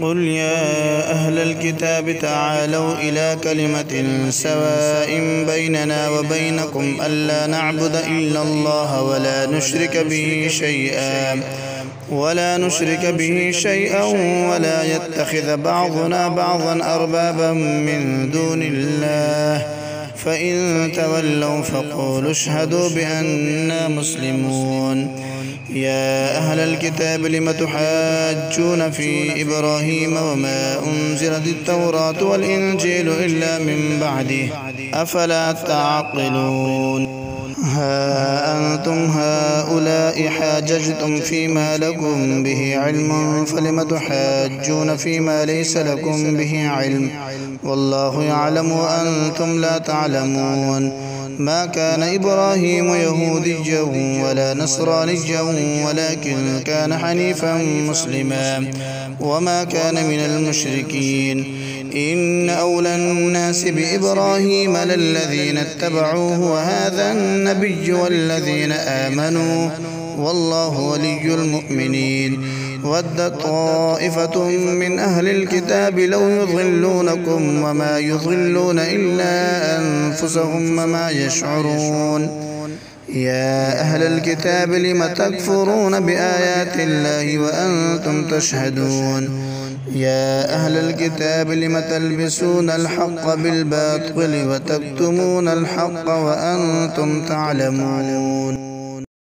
قل يا أهل الكتاب تعالوا إلى كلمة سواء بيننا وبينكم ألا نعبد إلا الله ولا نشرك به شيئا ولا يتخذ بعضنا بعضا أربابا من دون الله فإن تولوا فقولوا اشهدوا بأننا مسلمون. يا أهل الكتاب لم تحاجون في إبراهيم وما أنزلت التوراة والإنجيل إلا من بعده أفلا تعقلون. ها أنتم هؤلاء حاججتم فيما لكم به علم فلم تحاجون فيما ليس لكم به علم والله يعلم وأنتم لا تعلمون. ما كان إبراهيم يهوديا ولا نصرانيا ولكن كان حنيفا مسلما وما كان من المشركين. إن أولى الناس بإبراهيم للذين اتبعوه وهذا النبي والذين آمنوا والله ولي المؤمنين. ودت طائفة من أهل الكتاب لو يضلونكم وما يضلون إلا أنفسهم وما يشعرون. يا أهل الكتاب لم تكفرون بآيات الله وأنتم تشهدون. يا أهل الكتاب لم تلبسون الحق بالباطل وتكتمون الحق وأنتم تعلمون.